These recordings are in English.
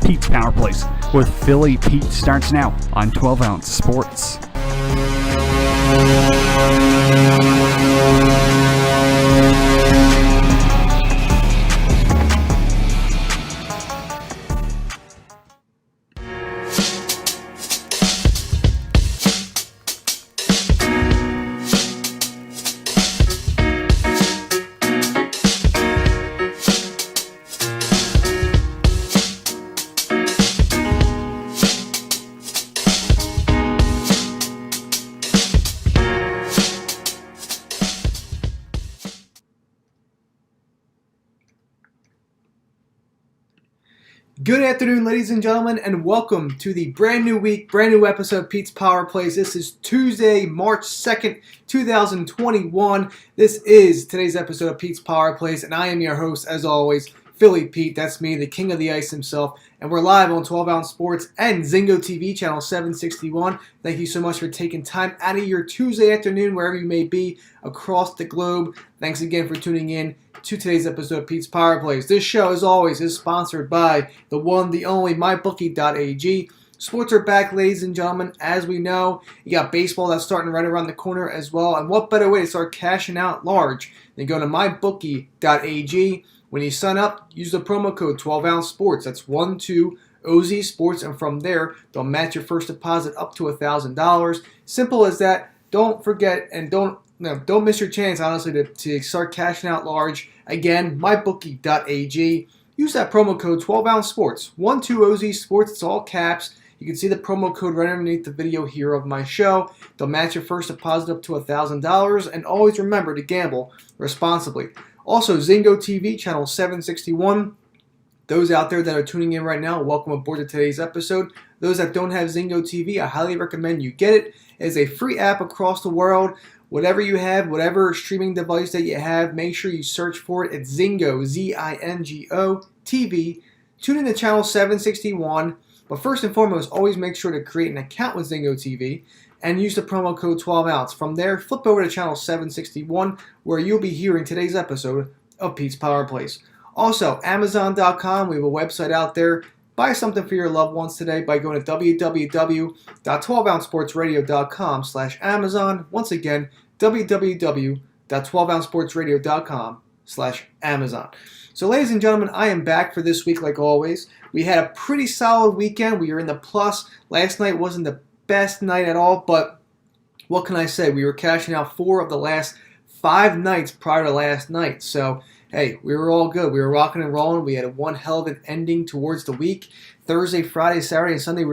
Pete's Power Plays with Philly Pete starts now on 12 Ounce Sports. Good afternoon, ladies and gentlemen, and welcome to the brand new week, brand new episode of Pete's Power Plays. This is Tuesday, March 2nd, 2021. This is today's episode of Pete's Power Plays, and I am your host, as always, Philly Pete. That's me, the king of the ice himself, and we're live on 12 Ounce Sports and Zingo TV, channel 761. Thank you so much for taking time out of your Tuesday afternoon, wherever you may be across the globe. Thanks again for tuning in to today's episode of Pete's Power Plays. This show, as always, is sponsored by the one, the only, MyBookie.ag. Sports are back, ladies and gentlemen. As we know, you got baseball that's starting right around the corner as well. And what better way to start cashing out large than go to MyBookie.ag. When you sign up, use the promo code 12 Ounce Sports. That's 12OZ Sports, and from there, they'll match your first deposit up to $1,000. Simple as that. Don't forget and don't miss your chance, honestly, to start cashing out large. Again, mybookie.ag. Use that promo code 12 Ounce Sports. 12OZ Sports. It's all caps. You can see the promo code right underneath the video here of my show. They'll match your first deposit up to $1,000. And always remember to gamble responsibly. Also, Zingo TV, channel 761. Those out there that are tuning in right now, welcome aboard to today's episode. Those that don't have Zingo TV, I highly recommend you get it. It is a free app across the world. Whatever you have, whatever streaming device that you have, make sure you search for it. It's Zingo, Z-I-N-G-O, TV. Tune in to channel 761. But first and foremost, always make sure to create an account with Zingo TV and use the promo code 12 Ounce. From there, flip over to channel 761, where you'll be hearing today's episode of Pete's Power Plays. Also, Amazon.com, we have a website out there. Buy something for your loved ones today by going to www.12ouncesportsradio.com/Amazon. Once again, www.12ouncesportsradio.com/Amazon. So, ladies and gentlemen, I am back for this week like always. We had a pretty solid weekend. We were in the plus. Last night wasn't the best night at all, but what can I say? We were cashing out 4 of the last 5 nights prior to last night. So, hey, we were all good. We were rocking and rolling. We had one hell of an ending towards the week. Thursday, Friday, Saturday, and Sunday,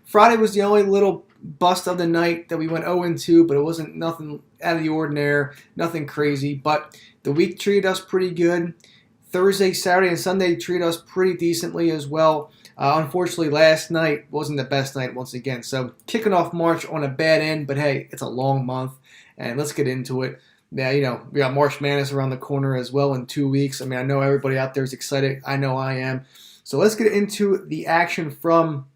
Friday was the only little bust of the night that we went 0-2, but it wasn't nothing out of the ordinary, nothing crazy. But the week treated us pretty good. Thursday, Saturday, and Sunday treated us pretty decently as well. Unfortunately, last night wasn't the best night once again. So kicking off March on a bad end, but hey, it's a long month, and let's get into it. Yeah, we got March Madness around the corner as well in 2 weeks. I mean, I know everybody out there is excited. I know I am. So let's get into the action from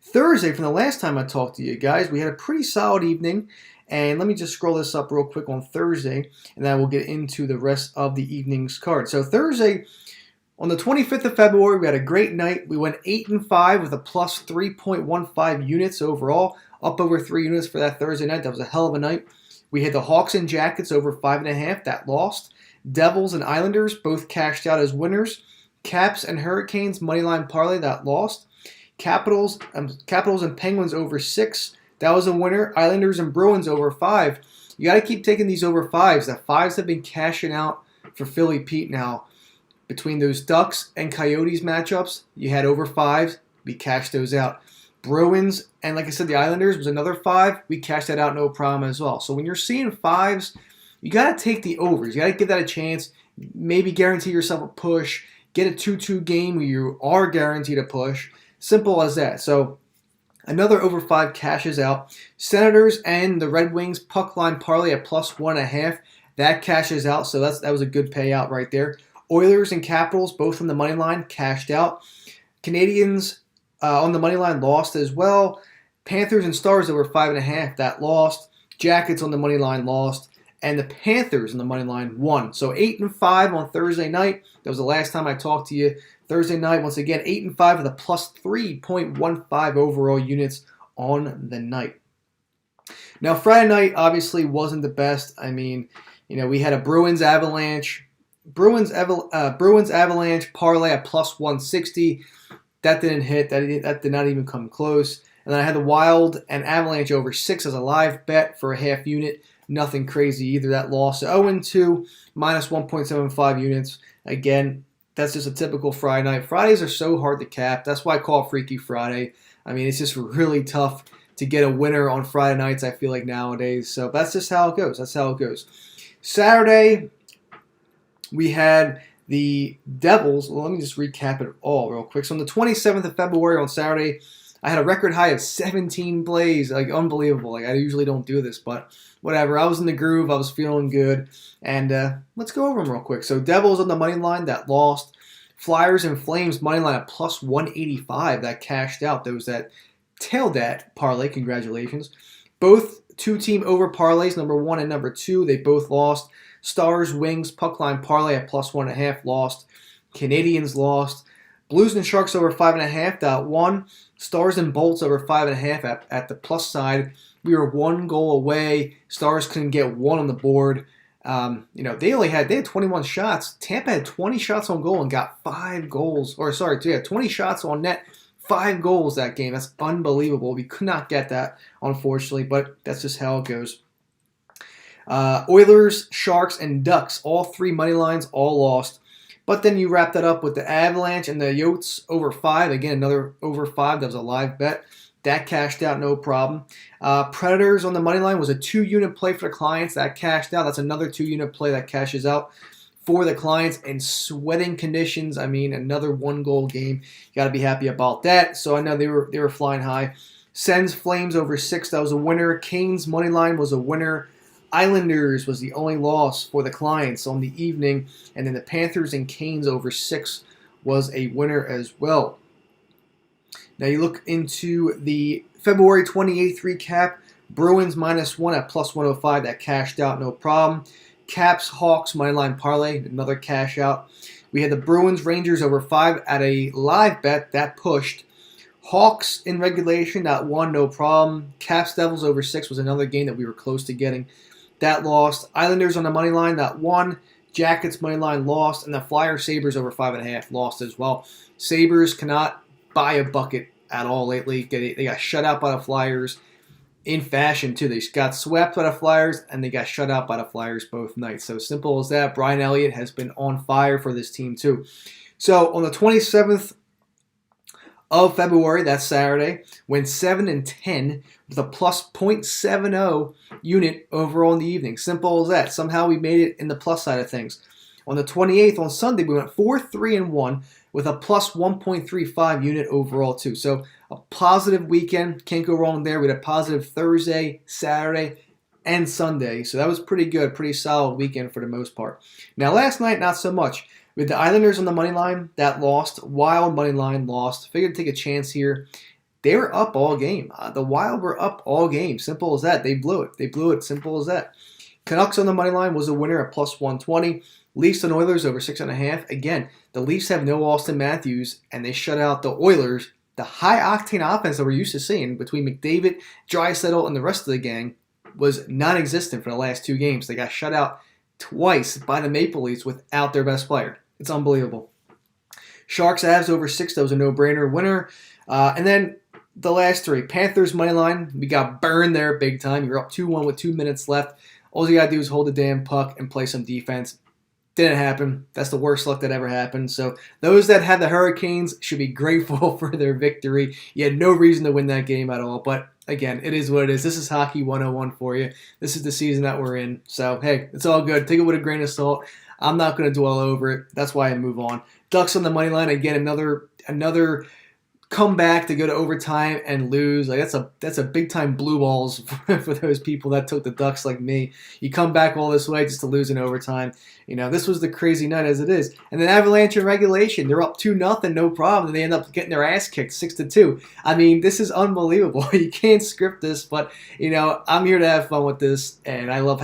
Thursday, from the last time I talked to you guys. We had a pretty solid evening. And let me just scroll this up real quick on Thursday, and then we'll get into the rest of the evening's card. So Thursday, on the 25th of February, we had a great night. We went 8-5 with a plus 3.15 units overall, up over 3 units for that Thursday night. That was a hell of a night. We had the Hawks and Jackets over 5.5. That lost. Devils and Islanders both cashed out as winners. Caps and Hurricanes moneyline parlay, that lost. Capitals and Penguins over 6. That was a winner. Islanders and Bruins over 5. You got to keep taking these over 5s. The 5s have been cashing out for Philly Pete now. Between those Ducks and Coyotes matchups, you had over 5s. We cashed those out. Bruins and, like I said, the Islanders was another 5. We cashed that out no problem as well. So when you're seeing 5s, you got to take the overs. You got to give that a chance. Maybe guarantee yourself a push. Get a 2-2 game where you are guaranteed a push. Simple as that. So another over 5 cashes out. Senators and the Red Wings puck line parlay at plus 1.5. That cashes out. So that was a good payout right there. Oilers and Capitals, both from the money line, cashed out. Canadians on the money line lost as well. Panthers and Stars over 5.5, that lost. Jackets on the money line lost. And the Panthers on the money line won. So 8-5 on Thursday night. That was the last time I talked to you. Thursday night, once again, 8-5 with a plus 3.15 overall units on the night. Now, Friday night obviously wasn't the best. I mean, we had a Bruins Avalanche parlay at plus 160. That didn't hit. That did not even come close. And then I had the Wild and Avalanche over 6 as a live bet for a half unit. Nothing crazy either. That lost. So 0-2, minus 1.75 units. Again, that's just a typical Friday night. Fridays are so hard to cap. That's why I call it Freaky Friday. I mean, it's just really tough to get a winner on Friday nights, I feel like, nowadays. So that's just how it goes. That's how it goes. Saturday, we had the Devils. Well, let me just recap it all real quick. So on the 27th of February on Saturday, I had a record high of 17 plays. Like, unbelievable. Like, I usually don't do this, but whatever. I was in the groove. I was feeling good. And let's go over them real quick. So Devils on the money line, that lost. Flyers and Flames money line at plus 185. That cashed out. Those that tailed that parlay. Congratulations. Both two-team over parlays, number 1 and number 2. They both lost. Stars, Wings, puck line parlay at plus 1.5 lost. Canadians lost. Blues and Sharks over 5.5, that won. Stars and Bolts over 5.5 at the plus side. We were 1 goal away. Stars couldn't get 1 on the board. They had 21 shots. Tampa had 20 shots on goal and got 5 goals. 20 shots on net, 5 goals that game. That's unbelievable. We could not get that, unfortunately, but that's just how it goes. Oilers, Sharks, and Ducks, all 3 money lines, all lost. But then you wrap that up with the Avalanche and the Yotes over 5. Again, another over 5. That was a live bet. That cashed out, no problem. Predators on the money line was a 2-unit play for the clients. That cashed out. That's another 2-unit play that cashes out for the clients in sweating conditions. I mean, another 1-goal game. You got to be happy about that. So I know they were flying high. Sens Flames over 6. That was a winner. Canes money line was a winner. Islanders was the only loss for the clients on the evening. And then the Panthers and Canes over 6 was a winner as well. Now you look into the February 28th recap. Bruins minus 1 at plus 105. That cashed out, no problem. Caps Hawks moneyline parlay, another cash out. We had the Bruins Rangers over 5 at a live bet. That pushed. Hawks in regulation, that won, no problem. Caps Devils over 6 was another game that we were close to getting. That lost. Islanders on the money line, that won. Jackets money line lost. And the Flyers Sabres over 5.5 lost as well. Sabres cannot buy a bucket at all lately. They got shut out by the Flyers in fashion, too. They got swept by the Flyers, and they got shut out by the Flyers both nights. So simple as that. Brian Elliott has been on fire for this team, too. So on the 27th of February, that's Saturday, went 7-10 with a plus 0.70 unit overall in the evening. Simple as that. Somehow we made it in the plus side of things. On the 28th, on Sunday, we went 4-3-1 with a plus 1.35 unit overall too. So a positive weekend. Can't go wrong there. We had a positive Thursday, Saturday, and Sunday. So that was pretty good. Pretty solid weekend for the most part. Now last night, not so much. With the Islanders on the money line, that lost. Wild money line lost. Figured to take a chance here. They were up all game. The Wild were up all game. Simple as that. They blew it. They blew it. Simple as that. Canucks on the money line was a winner at plus 120. Leafs and Oilers over 6.5. Again, the Leafs have no Austin Matthews, and they shut out the Oilers. The high-octane offense that we're used to seeing between McDavid, Draisaitl, and the rest of the gang was non-existent for the last 2 games. They got shut out twice by the Maple Leafs without their best player. It's unbelievable. Sharks Avs over 6. That was a no-brainer winner. And then the last 3. Panthers money line. We got burned there big time. You're up 2-1 with 2 minutes left. All you got to do is hold the damn puck and play some defense. Didn't happen. That's the worst luck that ever happened. So those that had the Hurricanes should be grateful for their victory. You had no reason to win that game at all. But again, it is what it is. This is Hockey 101 for you. This is the season that we're in. So, hey, it's all good. Take it with a grain of salt. I'm not going to dwell over it. That's why I move on. Ducks on the money line. Again, another come back to go to overtime and lose. Like that's a big time blue balls for those people that took the Ducks like me. You come back all this way just to lose in overtime. This was the crazy night as it is. And then Avalanche in regulation, they're up 2-0, no problem. And they end up getting their ass kicked 6-2. I mean, this is unbelievable. You can't script this, but I'm here to have fun with this, and I love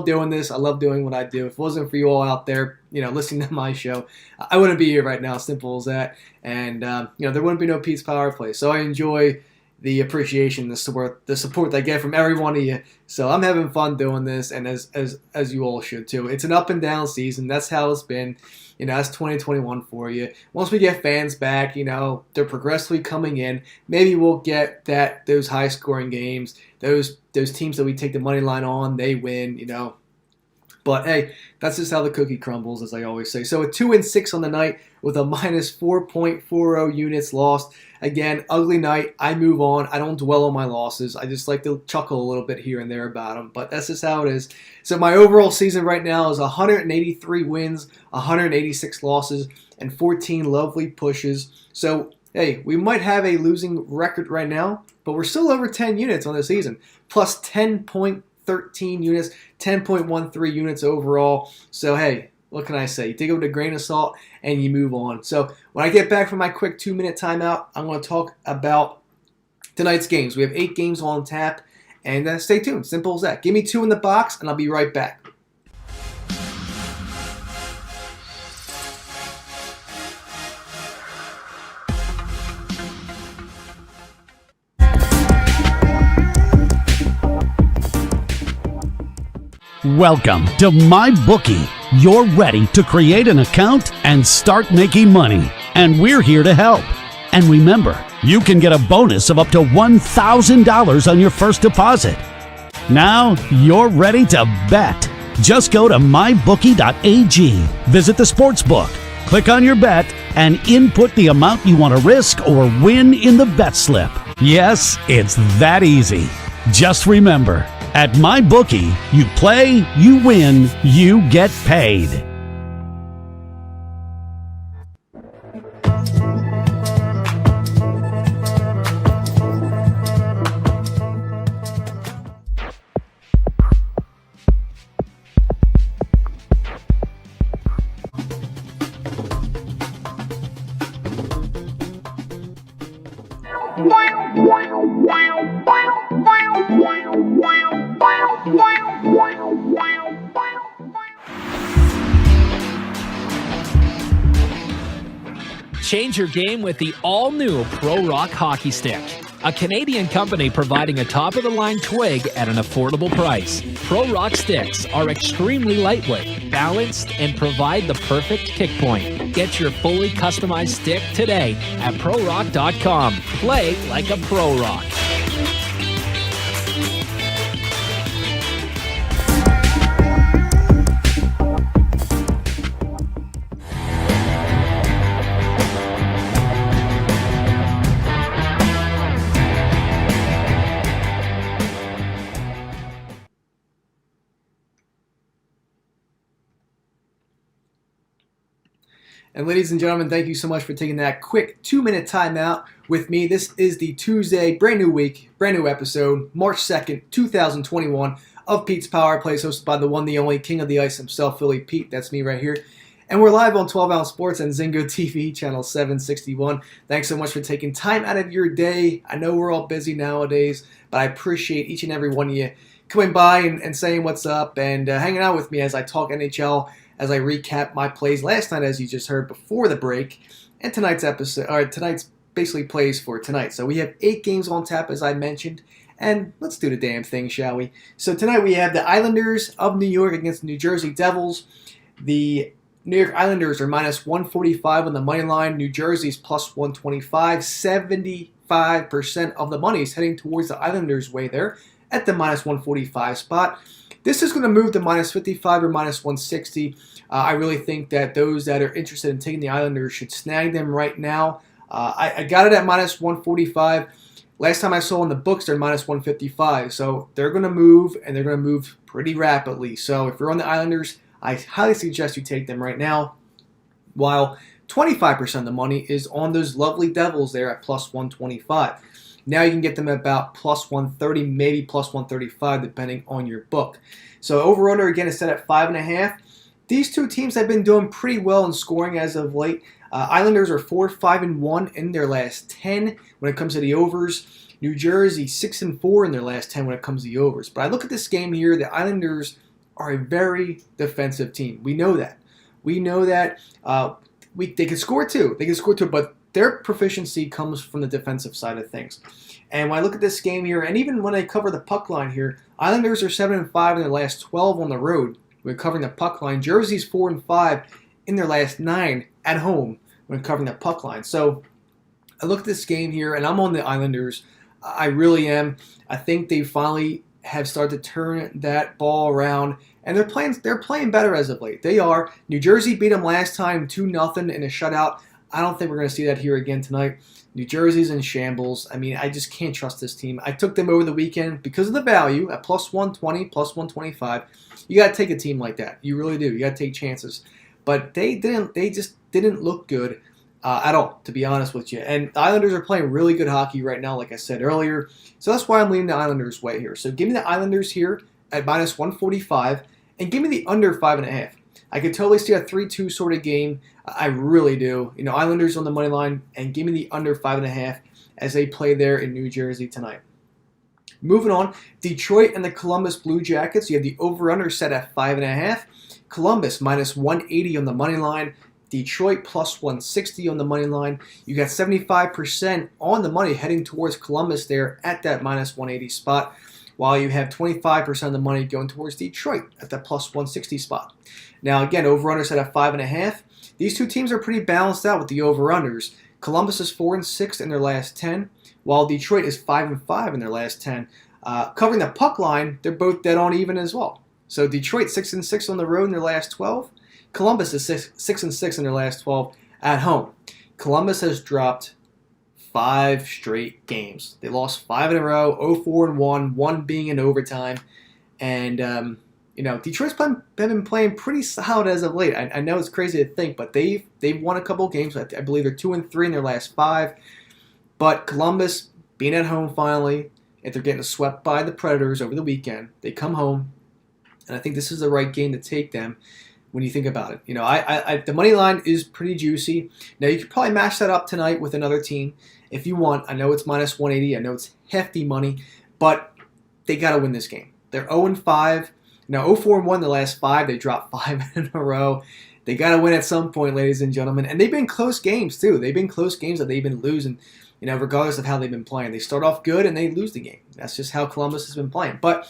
doing this. I love doing what I do. If it wasn't for you all out there, listening to my show, I wouldn't be here right now. Simple as that. And there wouldn't be no Pete's Power Play. So I enjoy the appreciation, the support that I get from every one of you. So I'm having fun doing this, and as you all should too. It's an up and down season. That's how it's been. That's 2021 for you. Once we get fans back, they're progressively coming in. Maybe we'll get those high scoring games. Those teams that we take the money line on, they win. But hey, that's just how the cookie crumbles, as I always say. So a 2-6 on the night with a minus 4.40 units lost. Again, ugly night. I move on. I don't dwell on my losses. I just like to chuckle a little bit here and there about them. But that's just how it is. So my overall season right now is 183 wins, 186 losses, and 14 lovely pushes. So, hey, we might have a losing record right now, but we're still over 10 units on the season. Plus 10.13 units, 10.13 units overall. So, hey, what can I say? You take it with a grain of salt and you move on. So when I get back from my quick 2-minute timeout, I'm going to talk about tonight's games. We have 8 games on tap, and stay tuned. Simple as that. Give me 2 in the box, and I'll be right back. Welcome to MyBookie. You're ready to create an account and start making money, and we're here to help. And remember, you can get a bonus of up to $1,000 on your first deposit. Now you're ready to bet. Just go to mybookie.ag, visit the sportsbook, click on your bet, and input the amount you want to risk or win in the bet slip. Yes, it's that easy. Just remember, at MyBookie, you play, you win, you get paid. Change your game with the all-new Pro Rock Hockey Stick, a Canadian company providing a top-of-the-line twig at an affordable price. Pro Rock sticks are extremely lightweight, balanced, and provide the perfect kick point. Get your fully customized stick today at ProRock.com. Play like a Pro Rock. And ladies and gentlemen, thank you so much for taking that quick 2-minute timeout with me. This is the Tuesday, brand new week, brand new episode, March 2nd, 2021 of Pete's Power Plays, hosted by the one, the only King of the Ice himself, Philly Pete. That's me right here. And we're live on 12 Ounce Sports and Zingo TV, channel 761. Thanks so much for taking time out of your day. I know we're all busy nowadays, but I appreciate each and every one of you coming by and saying what's up and hanging out with me as I talk NHL, as I recap my plays last night, as you just heard before the break, and tonight's episode, or tonight's basically plays for tonight. So we have 8 games on tap, as I mentioned, and let's do the damn thing, shall we? So tonight we have the Islanders of New York against the New Jersey Devils. The New York Islanders are minus 145 on the money line. New Jersey's plus 125. 75% of the money is heading towards the Islanders' way there at the minus 145 spot. This is going to move to minus 55 or minus 160. I really think that those that are interested in taking the Islanders should snag them right now. I got it at minus 145. Last time I saw in the books, they're minus 155. So they're going to move, and they're going to move pretty rapidly. So if you're on the Islanders, I highly suggest you take them right now. While 25% of the money is on those lovely Devils there at plus 125. Now you can get them at about plus 130, maybe plus 135, depending on your book. So over-under, again, is set at 5.5. These two teams have been doing pretty well in scoring as of late. Islanders are 4-5-1 in their last 10 when it comes to the overs. New Jersey 6-4 in their last 10 when it comes to the overs. But I look at this game here, the Islanders are a very defensive team. We know that. We know that they can score too. They can score too, but their proficiency comes from the defensive side of things. And when I look at this game here, and even when I cover the puck line here, Islanders are 7-5 in their last 12 on the road when covering the puck line. Jersey's 4-5 in their last 9 at home when covering the puck line. So I look at this game here, and I'm on the Islanders. I really am. I think they finally have started to turn that ball around, and they're playing better as of late. They are. New Jersey beat them last time 2-0 in a shutout. I don't think we're going to see that here again tonight. New Jersey's in shambles. I mean, I just can't trust this team. I took them over the weekend because of the value at plus 120, plus 125. You got to take a team like that. You really do. You got to take chances. But they just didn't look good at all, to be honest with you. And the Islanders are playing really good hockey right now, like I said earlier. So that's why I'm leaning the Islanders' way here. So give me the Islanders here at minus 145, and give me the under 5.5. I could totally see a 3-2 sort of game. I really do. You know, Islanders on the money line, and give me the under 5.5 as they play there in New Jersey tonight. Moving on, Detroit and the Columbus Blue Jackets. You have the over-under set at 5.5. Columbus minus 180 on the money line. Detroit plus 160 on the money line. You got 75% on the money heading towards Columbus there at that minus 180 spot, while you have 25% of the money going towards Detroit at that plus 160 spot. Now again, over-under set at 5.5. These two teams are pretty balanced out with the over-unders. Columbus is 4-6 in their last 10, while Detroit is 5-5 in their last 10. Covering the puck line, they're both dead on even as well. So Detroit 6-6 on the road in their last 12. Columbus is 6-6 in their last 12 at home. Columbus has dropped 5 straight games. They lost 5 in a row, 0-4-1, one being in overtime. And, Detroit's been playing pretty solid as of late. I know it's crazy to think, but they've won a couple of games. I believe they're 2-3 in their last 5. But Columbus, being at home finally, if they're getting swept by the Predators over the weekend, they come home. And I think this is the right game to take them when you think about it. You know, the money line is pretty juicy. Now, you could probably match that up tonight with another team if you want. I know it's minus 180. I know it's hefty money, but they got to win this game. They're 0-5. Now, 0-4-1 the last 5. They dropped 5 in a row. They got to win at some point, ladies and gentlemen. And they've been close games, too. They've been close games that they've been losing, regardless of how they've been playing. They start off good and they lose the game. That's just how Columbus has been playing. But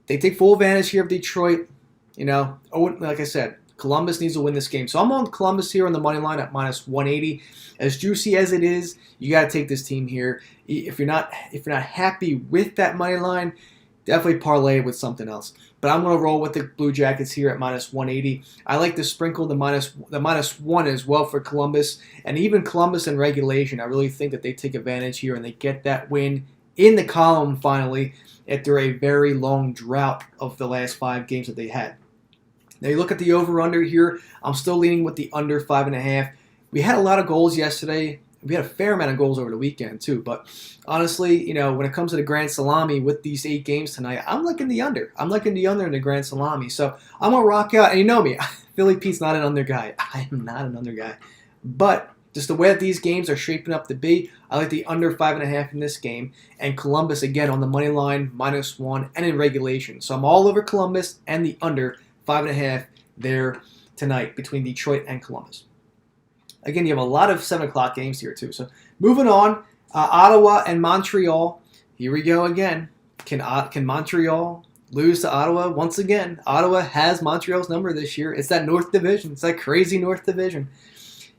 they take full advantage here of Detroit. Like I said, Columbus needs to win this game. So I'm on Columbus here on the money line at minus 180. As juicy as it is, you got to take this team here. If you're not happy with that money line, definitely parlay it with something else. But I'm going to roll with the Blue Jackets here at minus 180. I like to sprinkle the minus 1 as well for Columbus. And even Columbus in regulation, I really think that they take advantage here and they get that win in the column finally after a very long drought of the last 5 games that they had. Now you look at the over-under here. I'm still leaning with the under 5.5. We had a lot of goals yesterday. We had a fair amount of goals over the weekend too. But honestly, when it comes to the Grand Salami with these 8 games tonight, I'm liking the under. I'm liking the under in the Grand Salami. So I'm going to rock out. And you know me, Philly Pete's not an under guy. I am not an under guy. But just the way that these games are shaping up to be, I like the under 5.5 in this game. And Columbus, again, on the money line, minus 1, and in regulation. So I'm all over Columbus and the under 5.5 there tonight between Detroit and Columbus. Again, you have a lot of 7 o'clock games here too. So moving on, Ottawa and Montreal. Here we go again. Can Montreal lose to Ottawa once again? Ottawa has Montreal's number this year. It's that North Division. It's that crazy North Division.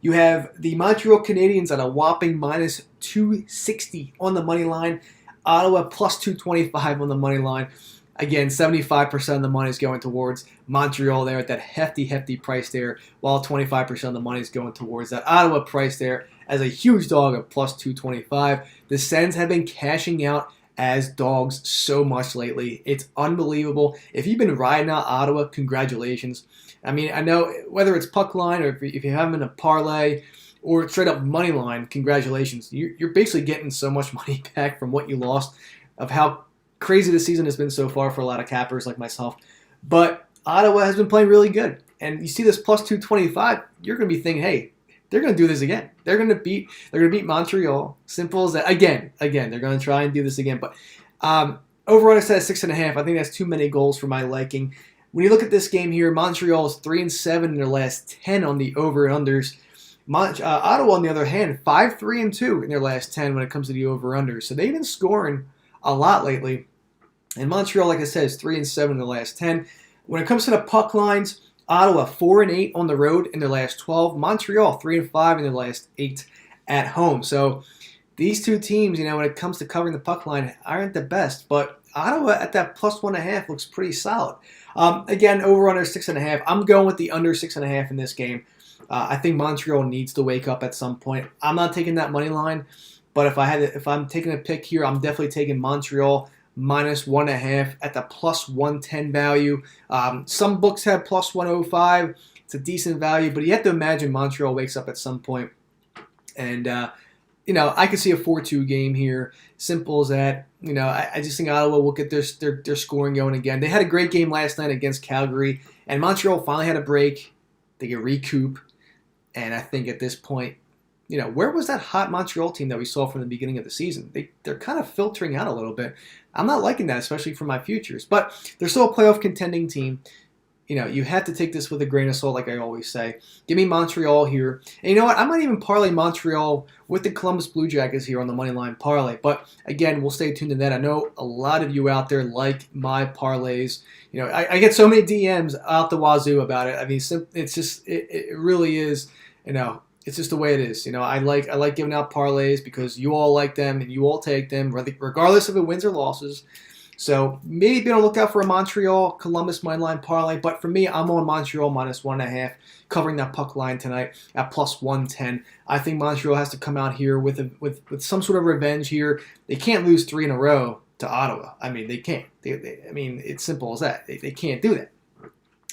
You have the Montreal Canadiens at a whopping minus 260 on the money line. Ottawa plus 225 on the money line. Again, 75% of the money is going towards Montreal there at that hefty price there, while 25% of the money is going towards that Ottawa price there as a huge dog of plus 225. The Sens have been cashing out as dogs so much lately. It's unbelievable. If you've been riding out Ottawa, congratulations. I mean, I know whether it's puck line or if you have them in a parlay or straight up money line, congratulations. You're basically getting so much money back from what you lost of how crazy the season has been so far for a lot of cappers like myself. But Ottawa has been playing really good. And you see this plus 225, you're going to be thinking, hey, they're going to do this again. They're going to beat Montreal. Simple as that. Again, they're going to try and do this again. But over on set at 6.5, I think that's too many goals for my liking. When you look at this game here, Montreal is 3-7 in their last 10 on the over and unders. Ottawa, on the other hand, 5-3-2 in their last 10 when it comes to the over unders. So they've been scoring a lot lately. And Montreal, like I said, is 3-7 in the last 10. When it comes to the puck lines, Ottawa 4-8 on the road in their last 12. Montreal 3-5 in their last 8 at home. So these two teams, when it comes to covering the puck line, aren't the best. But Ottawa at that plus 1.5 looks pretty solid. Again, over under 6.5. I'm going with the under 6.5 in this game. I think Montreal needs to wake up at some point. I'm not taking that money line, but if I'm taking a pick here, I'm definitely taking Montreal minus 1.5 at the plus 110 value. Some books have plus 105. It's a decent value, but you have to imagine Montreal wakes up at some point. And, I could see a 4-2 game here. Simple as that. I just think Ottawa will get their scoring going again. They had a great game last night against Calgary, and Montreal finally had a break. They could recoup. And I think at this point, where was that hot Montreal team that we saw from the beginning of the season? They're kind of filtering out a little bit. I'm not liking that, especially for my futures. But they're still a playoff contending team. You have to take this with a grain of salt, like I always say. Give me Montreal here. And you know what? I might even parlay Montreal with the Columbus Blue Jackets here on the money line parlay. But again, we'll stay tuned to that. I know a lot of you out there like my parlays. I get so many DMs out the wazoo about it. I mean, it's just it really is. It's just the way it is. I like giving out parlays because you all like them and you all take them, regardless if it wins or losses. So maybe be on the lookout for a Montreal Columbus money line parlay. But for me, I'm on Montreal minus 1.5, covering that puck line tonight at plus 110. I think Montreal has to come out here with some sort of revenge here. They can't lose 3 in a row to Ottawa. I mean, they can't. I mean, it's simple as that. They can't do that.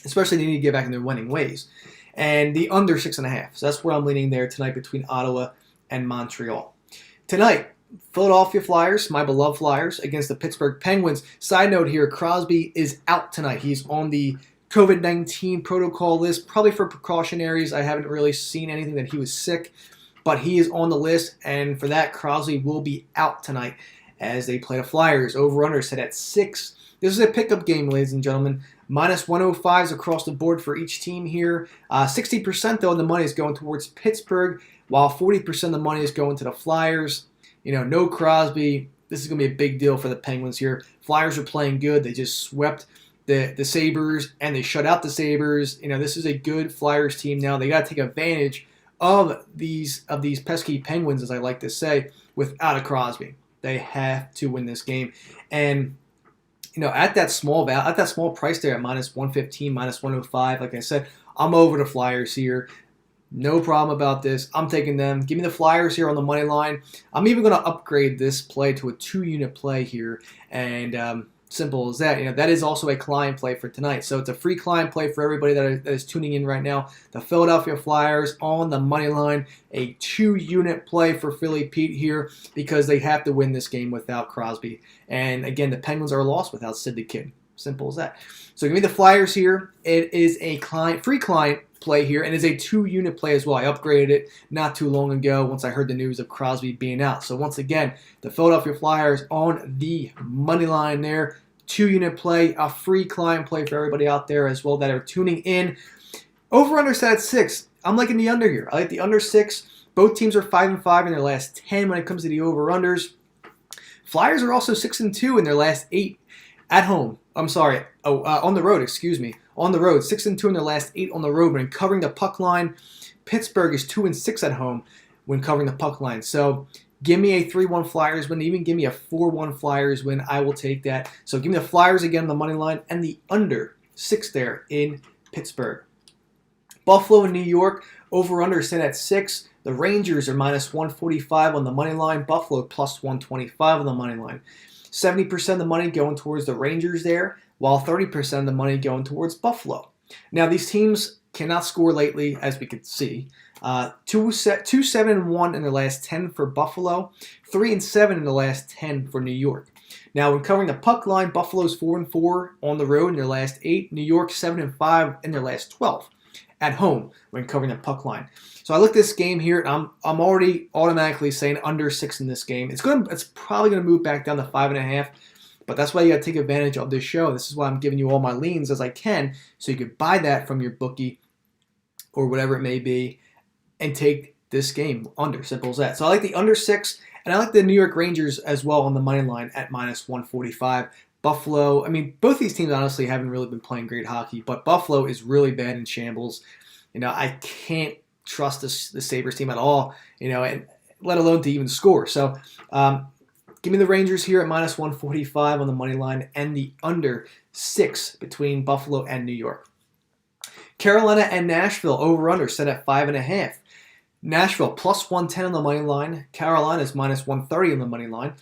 Especially they need to get back in their winning ways. And the under 6.5. So that's where I'm leaning there tonight between Ottawa and Montreal. Tonight, Philadelphia Flyers, my beloved Flyers, against the Pittsburgh Penguins. Side note here, Crosby is out tonight. He's on the COVID-19 protocol list, probably for precautionaries. I haven't really seen anything that he was sick, but he is on the list, and for that, Crosby will be out tonight as they play the Flyers. Over-under set at 6. This is a pickup game, ladies and gentlemen. Minus 105s across the board for each team here. 60% though of the money is going towards Pittsburgh, while 40% of the money is going to the Flyers. No Crosby. This is going to be a big deal for the Penguins here. Flyers are playing good. They just swept the Sabres, and they shut out the Sabres. This is a good Flyers team now. They got to take advantage of these pesky Penguins, as I like to say, without a Crosby. They have to win this game. And at that small price there at minus 115, minus 105, like I said, I'm over the Flyers here. No problem about this. I'm taking them. Give me the Flyers here on the money line. I'm even going to upgrade this play to a 2-unit play here. And simple as that. That is also a client play for tonight. So it's a free client play for everybody that is tuning in right now. The Philadelphia Flyers on the money line. A 2-unit play for Philly Pete here because they have to win this game without Crosby. And again, the Penguins are lost without Sid the Kid. Simple as that. So give me the Flyers here. It is a free client play here, and it's a 2-unit play as well. I upgraded it not too long ago once I heard the news of Crosby being out. So once again, the Philadelphia Flyers on the money line there. 2-unit play, a free client play for everybody out there as well that are tuning in. Over-under set at 6. I'm liking the under here. I like the under 6. Both teams are 5-5 in their last 10 when it comes to the over-unders. Flyers are also 6-2 in their last 8 at home. On the road, excuse me. On the road, 6-2 in their last 8 on the road when covering the puck line. Pittsburgh is 2-6 at home when covering the puck line. So give me a 3-1 Flyers win. Even give me a 4-1 Flyers win. I will take that. So give me the Flyers again on the money line and the under 6 there in Pittsburgh. Buffalo and New York, over-under set at 6. The Rangers are minus 145 on the money line. Buffalo plus 125 on the money line. 70% of the money going towards the Rangers there, while 30% of the money going towards Buffalo. Now, these teams cannot score lately, as we can see. 2-7-1 in their last 10 for Buffalo, 3-7 in the last 10 for New York. Now, when covering the puck line, Buffalo's 4-4 on the road in their last 8. New York 7-5 in their last 12 at home when covering the puck line. So I look at this game here, and I'm already automatically saying under 6 in this game. It's probably gonna move back down to 5.5. But that's why you got to take advantage of this show. This is why I'm giving you all my leans as I can, so you could buy that from your bookie or whatever it may be and take this game under. Simple as that. So I like the under 6, and I like the New York Rangers as well on the money line at -145. Buffalo, I mean, both these teams honestly haven't really been playing great hockey, but Buffalo is really bad in shambles. I can't trust the Sabres team at all, and let alone to even score. So, give me the Rangers here at -145 on the money line and the under 6 between Buffalo and New York. Carolina and Nashville over-under set at 5.5. Nashville +110 on the money line. Carolina is -130 on the money line.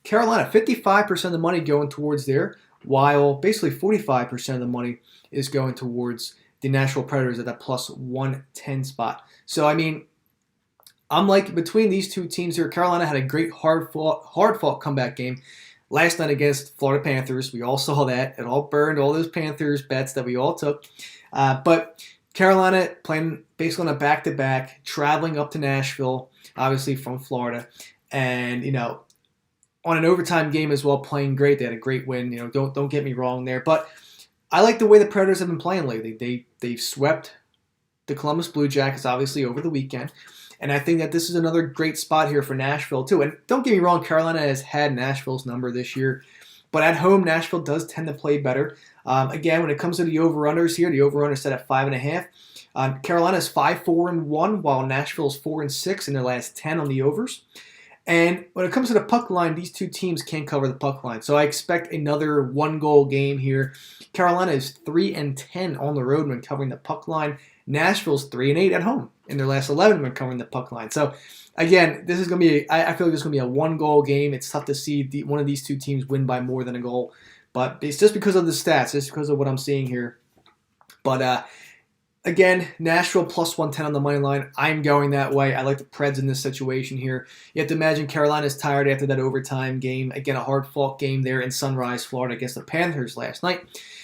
Carolina, 55% of the money going towards there, while basically 45% of the money is going towards the Nashville Predators at that +110 spot. So, I mean, I'm like between these two teams here. Carolina had a great hard-fought comeback game last night against Florida Panthers. We all saw that. It all burned all those Panthers bets that we all took. But Carolina playing basically on a back-to-back, traveling up to Nashville, obviously from Florida, and on an overtime game as well, playing great. They had a great win. Don't get me wrong there, but I like the way the Predators have been playing lately. They've swept the Columbus Blue Jackets obviously over the weekend. And I think that this is another great spot here for Nashville, too. And don't get me wrong, Carolina has had Nashville's number this year. But at home, Nashville does tend to play better. Again, when it comes to the over-unders here, the over-under set at 5.5. Carolina's 5-4-1, while Nashville's 4-6 in their last 10 on the overs. And when it comes to the puck line, these two teams can't cover the puck line. So I expect another one-goal game here. Carolina is 3-10 on the road when covering the puck line. Nashville's 3-8 at home in their last 11 when covering the puck line. So, again, this is going to be, I feel like this is going to be a one-goal game. It's tough to see one of these two teams win by more than a goal. But it's just because of the stats, just because of what I'm seeing here. But, again, Nashville +110 on the money line. I'm going that way. I like the Preds in this situation here. You have to imagine Carolina's tired after that overtime game. Again, a hard-fought game there in Sunrise, Florida against the Panthers last night.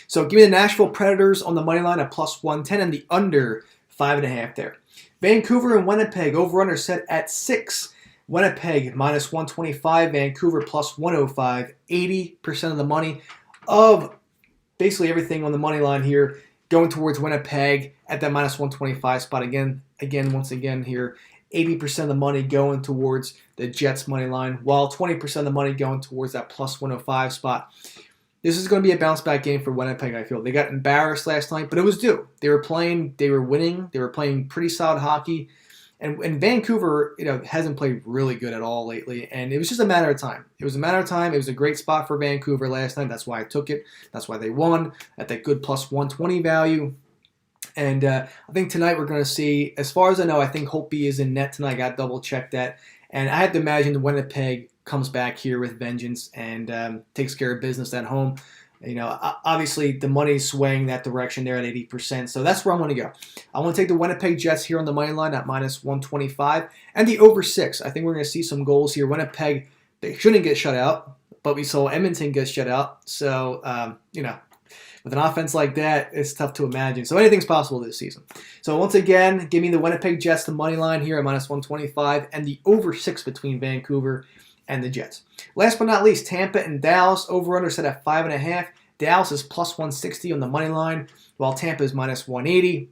So give me the Nashville Predators on the money line at +110 and the under 5.5 there. Vancouver and Winnipeg over-under set at 6. Winnipeg -125, Vancouver +105. 80% of the money of basically everything on the money line here going towards Winnipeg at that -125 spot. Once again here, 80% of the money going towards the Jets money line, while 20% of the money going towards that +105 spot. This is going to be a bounce-back game for Winnipeg, I feel. They got embarrassed last night, but it was due. They were winning, they were playing pretty solid hockey. And Vancouver, hasn't played really good at all lately, and it was just a matter of time. It was a matter of time. It was a great spot for Vancouver last night. That's why I took it. That's why they won at that good +120 value. And I think tonight we're going to see, as far as I know, I think Holtby is in net tonight. I got to double-check that. And I have to imagine the Winnipeg comes back here with vengeance and takes care of business at home. Obviously the money's swaying that direction there at 80%, so that's where I want to go. I want to take the Winnipeg Jets here on the money line at -125 and the over 6. I think we're going to see some goals here. Winnipeg, they shouldn't get shut out, but we saw Edmonton get shut out. So, with an offense like that, it's tough to imagine. So anything's possible this season. So once again, give me the Winnipeg Jets the money line here at -125 and the over 6 between Vancouver and the Jets. Last but not least, Tampa and Dallas over-under set at 5.5. Dallas is +160 on the money line, while Tampa is -180.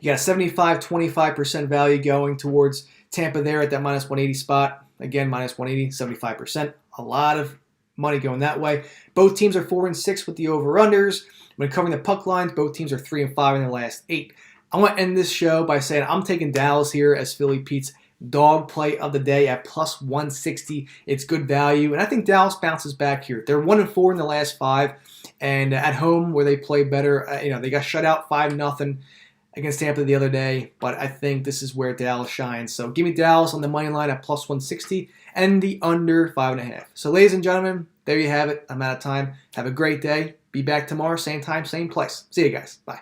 You got a 75-25% value going towards Tampa there at that -180 spot. Again, -180, 75%. A lot of money going that way. Both teams are 4-6 with the over-unders. When covering the puck lines, both teams are 3-5 in their last 8. I want to end this show by saying I'm taking Dallas here as Philly Pete's dog play of the day at +160. It's good value, and I think Dallas bounces back here. They're 1-4 in the last 5, and at home where they play better, they got shut out 5-0 against Tampa the other day, but I think this is where Dallas shines. So give me Dallas on the money line at +160 and the under 5.5. So ladies and gentlemen, there you have it. I'm out of time. Have a great day. Be back tomorrow, same time, same place. See you guys. Bye.